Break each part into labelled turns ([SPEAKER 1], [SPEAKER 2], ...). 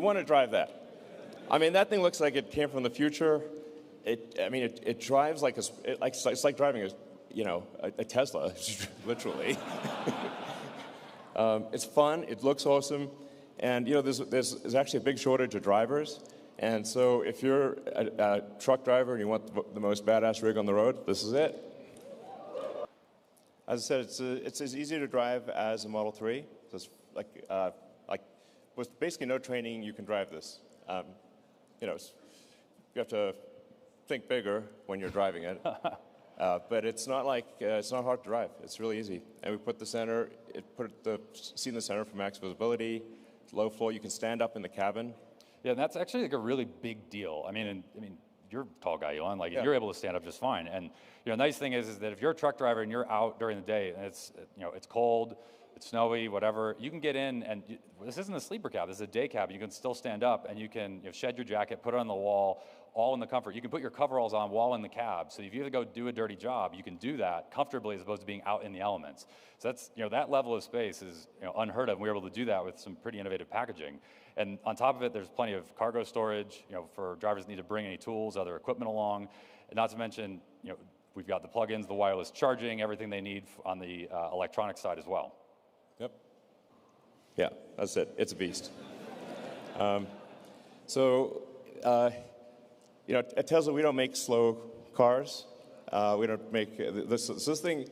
[SPEAKER 1] want to drive that. I mean, that thing looks like it came from the future. It drives like it's like driving a Tesla, literally. It's fun. It looks awesome, and there's actually a big shortage of drivers. And so if you're a truck driver and you want the most badass rig on the road, this is it. As I said, it's as easy to drive as a Model 3. So it's with basically no training, you can drive this. You have to think bigger when you're driving it. But it's not hard to drive. It's really easy. And we put the seat in the center for max visibility, low floor. You can stand up in the cabin.
[SPEAKER 2] Yeah, and that's actually like a really big deal. I mean, you're a tall guy, Elon. Like, you're able to stand up just fine. And nice thing is that if you're a truck driver and you're out during the day and it's cold, it's snowy, whatever, you can get in and this isn't a sleeper cab. This is a day cab. You can still stand up and you can shed your jacket, put it on the wall, all in the comfort. You can put your coveralls on while in the cab. So if you have to go do a dirty job, you can do that comfortably as opposed to being out in the elements. So that's that level of space is unheard of. And we were able to do that with some pretty innovative packaging. And on top of it, there's plenty of cargo storage, for drivers that need to bring any tools, other equipment along. And not to mention, we've got the plugins, the wireless charging, everything they need on the electronic side as well.
[SPEAKER 1] Yep. Yeah, that's it. It's a beast. At Tesla, we don't make slow cars. We don't make this. So this thing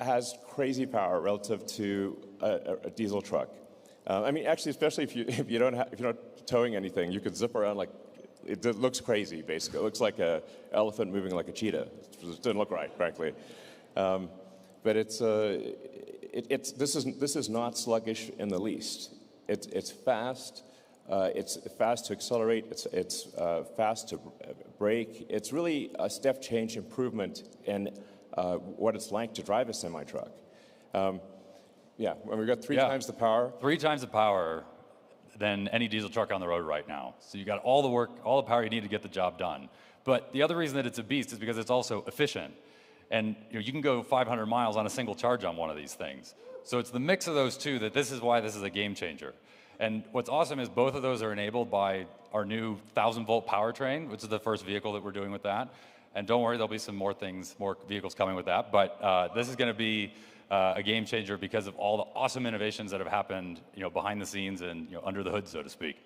[SPEAKER 1] has crazy power relative to a diesel truck. Actually, especially if you're not towing anything, you could zip around like it looks crazy. Basically, it looks like an elephant moving like a cheetah. It doesn't look right, frankly. But this is not sluggish in the least. It's fast. It's fast to accelerate. It's fast to brake. It's really a step change improvement in what it's like to drive a semi truck. When we got three times the power.
[SPEAKER 2] 3 times the power than any diesel truck on the road right now. So you got all the work, all the power you need to get the job done. But the other reason that it's a beast is because it's also efficient. And you can go 500 miles on a single charge on one of these things. So it's the mix of those two this is why this is a game changer. And what's awesome is both of those are enabled by our new 1,000-volt powertrain, which is the first vehicle that we're doing with that. And don't worry, there'll be some more vehicles coming with that. But this is going to be a game changer because of all the awesome innovations that have happened, behind the scenes and under the hood, so to speak.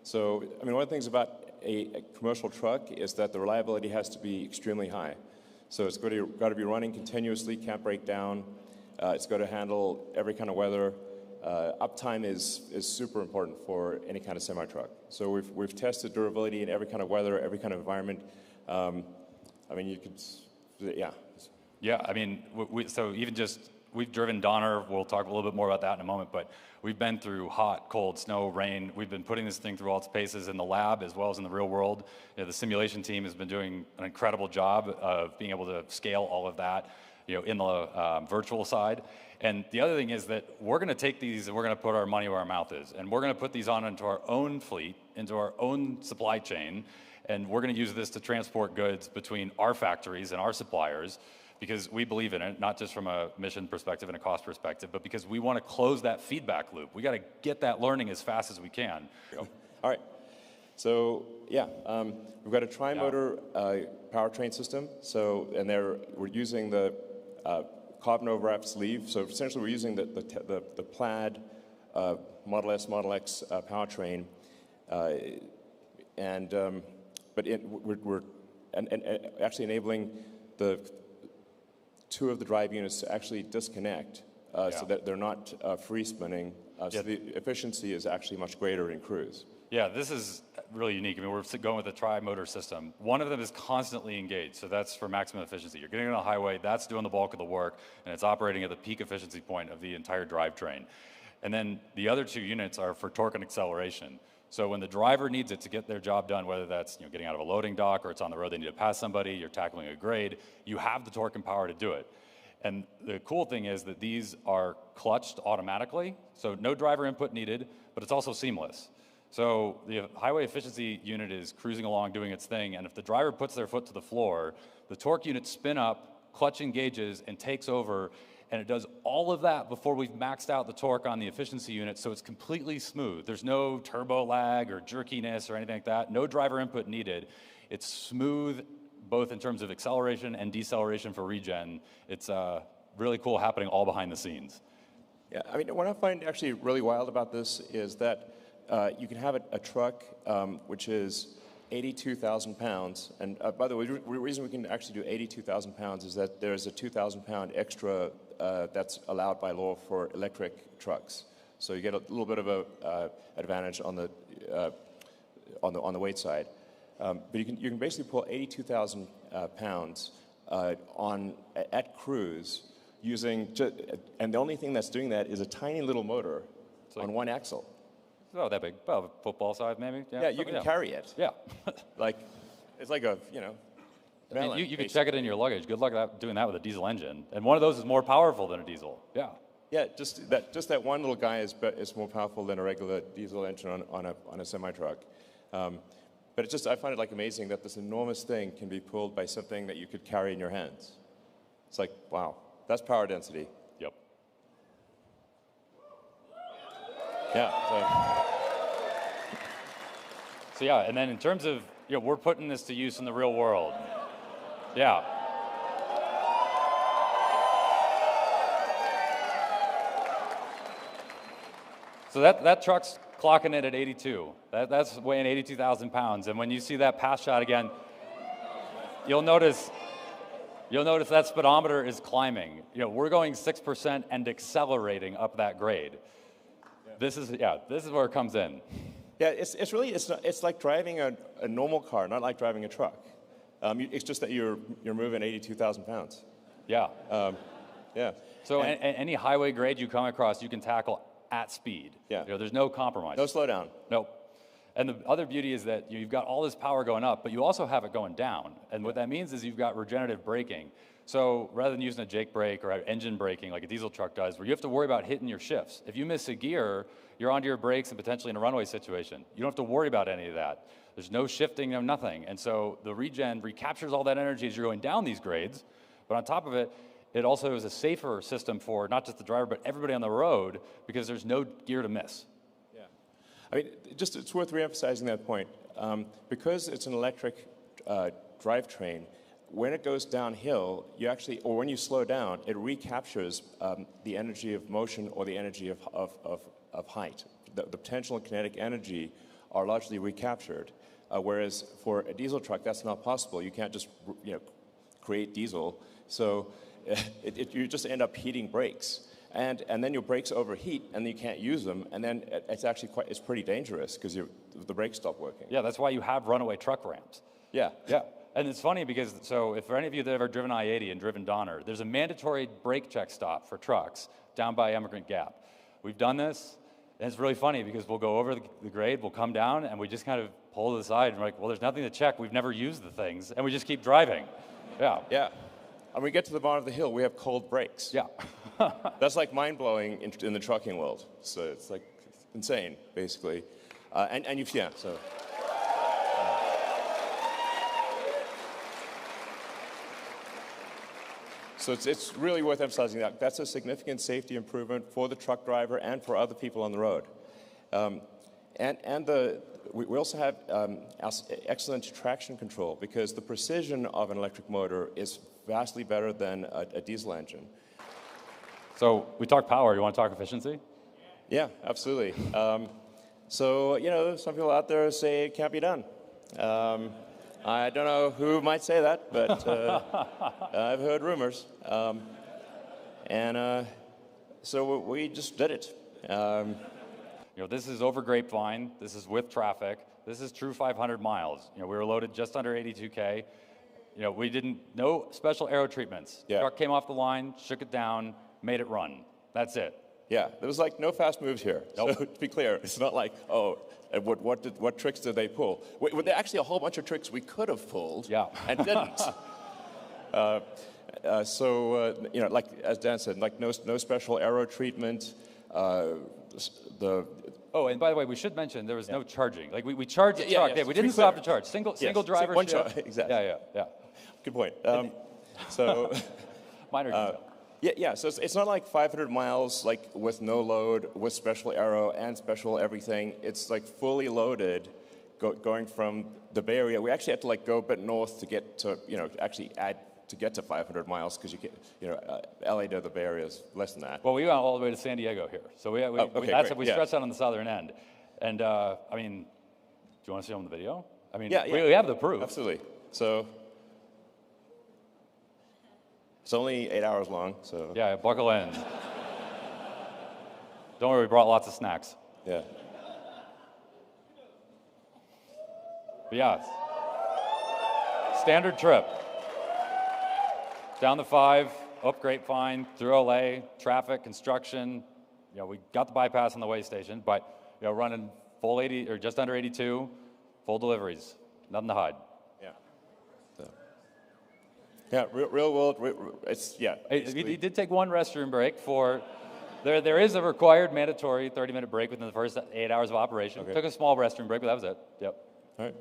[SPEAKER 1] So, one of the things about a commercial truck is that the reliability has to be extremely high. So it's got to be running continuously, can't break down. It's got to handle every kind of weather. Uptime is super important for any kind of semi-truck. So we've tested durability in every kind of weather, every kind of environment. You could, yeah.
[SPEAKER 2] Yeah, we've driven Donner. We'll talk a little bit more about that in a moment, but we've been through hot, cold, snow, rain. We've been putting this thing through all its paces in the lab as well as in the real world. The simulation team has been doing an incredible job of being able to scale all of that, in the virtual side. And the other thing is that we're going to take these and we're going to put our money where our mouth is. And we're going to put these on into our own fleet, into our own supply chain. And we're going to use this to transport goods between our factories and our suppliers because we believe in it, not just from a mission perspective and a cost perspective, but because we want to close that feedback loop. We got to get that learning as fast as we can.
[SPEAKER 1] All right. So, we've got a tri-motor powertrain system. So, we're using the carbon overwrap sleeve. So essentially, we're using the plaid Model S, Model X powertrain, we're actually enabling the 2 of the drive units to actually disconnect so that they're not free spinning. So the efficiency is actually much greater in cruise.
[SPEAKER 2] Yeah, this is really unique. We're going with a tri-motor system. One of them is constantly engaged, so that's for maximum efficiency. You're getting on a highway, that's doing the bulk of the work, and it's operating at the peak efficiency point of the entire drivetrain. And then the other 2 units are for torque and acceleration. So when the driver needs it to get their job done, whether that's getting out of a loading dock or it's on the road, they need to pass somebody, you're tackling a grade, you have the torque and power to do it. And the cool thing is that these are clutched automatically, so no driver input needed, but it's also seamless. So the highway efficiency unit is cruising along doing its thing, and if the driver puts their foot to the floor, the torque units spin up, clutch engages, and takes over, And it does all of that before we've maxed out the torque on the efficiency unit, so it's completely smooth. There's no turbo lag or jerkiness or anything like that. No driver input needed. It's smooth, both in terms of acceleration and deceleration for regen. It's really cool happening all behind the scenes.
[SPEAKER 1] Yeah, I mean, what I find actually really wild about this is that you can have a truck which is 82,000 pounds. And by the way, the reason we can actually do 82,000 pounds is that there's a 2,000 pound extra that's allowed by law for electric trucks. So you get a little bit of a advantage on the weight side. But you can basically pull 82,000 pounds at cruise using, and the only thing that's doing that is a tiny little motor on one axle.
[SPEAKER 2] Oh, that big, about football size maybe.
[SPEAKER 1] Yeah, you can carry it.
[SPEAKER 2] Yeah.
[SPEAKER 1] Like, it's like a,
[SPEAKER 2] I mean, you could check it in your luggage. Good luck doing that with a diesel engine. And one of those is more powerful than a diesel. Yeah.
[SPEAKER 1] Yeah, just that one little guy is more powerful than a regular diesel engine on a semi-truck. But it's just, I find it like amazing that this enormous thing can be pulled by something that you could carry in your hands. It's like, wow, that's power density.
[SPEAKER 2] Yep.
[SPEAKER 1] Yeah.
[SPEAKER 2] So yeah, and then in terms of, we're putting this to use in the real world. Yeah. So that truck's clocking it at 82. That's weighing 82,000 pounds. And when you see that pass shot again, you'll notice that speedometer is climbing. We're going 6% and accelerating up that grade. This is where it comes in.
[SPEAKER 1] Yeah, it's like driving a normal car, not like driving a truck. It's just that you're moving 82,000 pounds.
[SPEAKER 2] Yeah.
[SPEAKER 1] Yeah.
[SPEAKER 2] So any highway grade you come across, you can tackle at speed.
[SPEAKER 1] Yeah.
[SPEAKER 2] There's no compromise.
[SPEAKER 1] No slowdown.
[SPEAKER 2] Nope. And the other beauty is that you've got all this power going up, but you also have it going down. And what that means is you've got regenerative braking. So rather than using a Jake brake or engine braking like a diesel truck does, where you have to worry about hitting your shifts. If you miss a gear, you're onto your brakes and potentially in a runaway situation. You don't have to worry about any of that. There's no shifting, no nothing. And so the regen recaptures all that energy as you're going down these grades. But on top of it, it also is a safer system for not just the driver, but everybody on the road, because there's no gear to miss.
[SPEAKER 1] Yeah. I mean, it's worth reemphasizing that point. Because it's an electric drivetrain, when it goes downhill, or when you slow down, it recaptures the energy of motion or the energy of height. The potential and kinetic energy are largely recaptured, whereas for a diesel truck, that's not possible. You can't just create diesel, so you just end up heating brakes, and then your brakes overheat, and you can't use them, and then it's pretty dangerous because the brakes stop working.
[SPEAKER 2] Yeah, that's why you have runaway truck ramps.
[SPEAKER 1] Yeah.
[SPEAKER 2] Yeah. And it's funny because, if for any of you that have ever driven I-80 and driven Donner, there's a mandatory brake check stop for trucks down by Emigrant Gap. We've done this, and it's really funny because we'll go over the grade, we'll come down, and we just kind of pull to the side, and we're like, well, there's nothing to check. We've never used the things, and we just keep driving. Yeah.
[SPEAKER 1] Yeah. And we get to the bottom of the hill, we have cold brakes.
[SPEAKER 2] Yeah.
[SPEAKER 1] That's like mind-blowing in the trucking world. So it's like insane, basically. So it's really worth emphasizing that. That's a significant safety improvement for the truck driver and for other people on the road. We also have excellent traction control because the precision of an electric motor is vastly better than a diesel engine.
[SPEAKER 2] So we talk power. You want to talk efficiency?
[SPEAKER 1] Yeah, absolutely. Some people out there say it can't be done. I don't know who might say that, but I've heard rumors. So we just did it.
[SPEAKER 2] This is over Grapevine. This is with traffic. This is true 500 miles. We were loaded just under 82K. No special aero treatments.
[SPEAKER 1] Yeah.
[SPEAKER 2] Truck came off the line, shook it down, made it run. That's it.
[SPEAKER 1] Yeah, there was like no fast moves here.
[SPEAKER 2] Nope.
[SPEAKER 1] So to be clear, it's not like, what tricks did they pull? There are actually a whole bunch of tricks we could have pulled and didn't. Like as Dan said, like no special aero treatment.
[SPEAKER 2] And by the way, we should mention there was no charging. Like we charged the truck.
[SPEAKER 1] Yeah,
[SPEAKER 2] we didn't stop to charge. Single driver.
[SPEAKER 1] One charge. Exactly.
[SPEAKER 2] Yeah.
[SPEAKER 1] Good point.
[SPEAKER 2] Minor detail.
[SPEAKER 1] Yeah. So it's not like 500 miles like with no load, with special aero and special everything. It's like fully loaded, going from the Bay Area. We actually had to like go a bit north to get to, actually add to get to 500 miles because LA to the Bay Area is less than that.
[SPEAKER 2] Well, we went all the way to San Diego here, so we stretched out on the southern end, and I mean, do you want to see on the video? I mean, we have the proof.
[SPEAKER 1] Absolutely. So it's only 8 hours long. So
[SPEAKER 2] yeah, buckle in. Don't worry, we brought lots of snacks.
[SPEAKER 1] Yeah.
[SPEAKER 2] But yeah, standard trip. Down the 5, up Grapevine, through LA, traffic, construction. We got the bypass on the way station, but running full 80 or just under 82, full deliveries, nothing to hide.
[SPEAKER 1] Yeah. So. Yeah, real world.
[SPEAKER 2] He did take one restroom break for. There is a required mandatory 30-minute break within the first 8 hours of operation. Okay. Took a small restroom break, but that was it. Yep.
[SPEAKER 1] All right.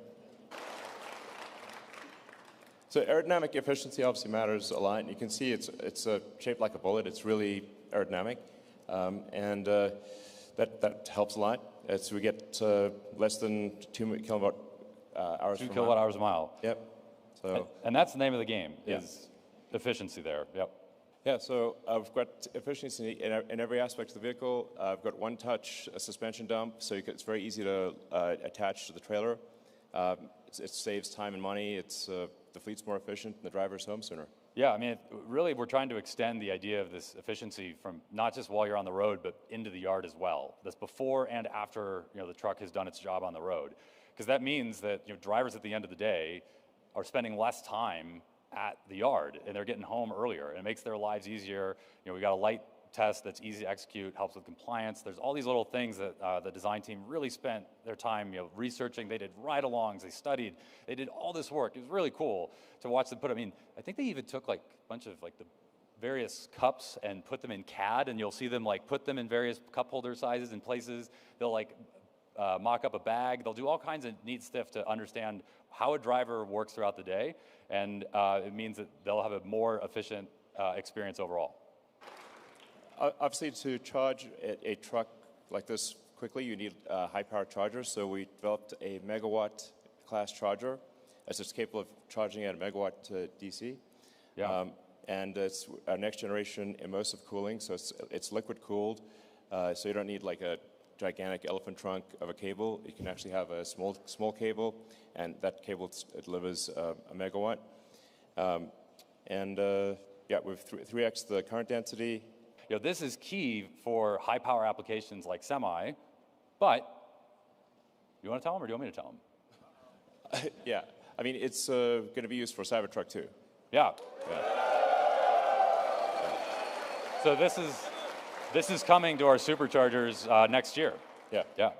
[SPEAKER 1] So aerodynamic efficiency obviously matters a lot. And you can see it's shaped like a bullet. It's really aerodynamic, and that helps a lot. As we get less than 2 kilowatt hours.
[SPEAKER 2] 2 kilowatt hours a mile.
[SPEAKER 1] Yep. So
[SPEAKER 2] and that's the name of the game is efficiency there. Yep.
[SPEAKER 1] Yeah. So I've got efficiency in every aspect of the vehicle. I've got one-touch suspension dump, so it's very easy to attach to the trailer. It saves time and money. The fleet's more efficient, and the driver's home sooner.
[SPEAKER 2] Yeah, I mean, really, we're trying to extend the idea of this efficiency from not just while you're on the road, but into the yard as well. That's before and after the truck has done its job on the road, because that means that drivers at the end of the day are spending less time at the yard, and they're getting home earlier. And it makes their lives easier. We got a light test that's easy to execute, helps with compliance. There's all these little things that the design team really spent their time researching. They did ride-alongs, they studied, they did all this work. It was really cool to watch them put. I mean, I think they even took like a bunch of like the various cups and put them in CAD, and you'll see them like put them in various cup holder sizes and places. They'll like mock up a bag. They'll do all kinds of neat stuff to understand how a driver works throughout the day, and it means that they'll have a more efficient experience overall.
[SPEAKER 1] Obviously, to charge a truck like this quickly, you need high-power chargers. So we developed a megawatt class charger, as it's capable of charging at a megawatt to DC.
[SPEAKER 2] Yeah.
[SPEAKER 1] And it's our next generation immersive cooling, so it's liquid cooled. So you don't need like a gigantic elephant trunk of a cable. You can actually have a small cable, and that cable delivers a megawatt. We've 3x the current density.
[SPEAKER 2] This is key for high power applications like semi, but you want to tell them or do you want me to tell them?
[SPEAKER 1] Yeah, I mean, it's going to be used for Cybertruck too.
[SPEAKER 2] Yeah. So this is coming to our superchargers next year.
[SPEAKER 1] Yeah.
[SPEAKER 2] Yeah.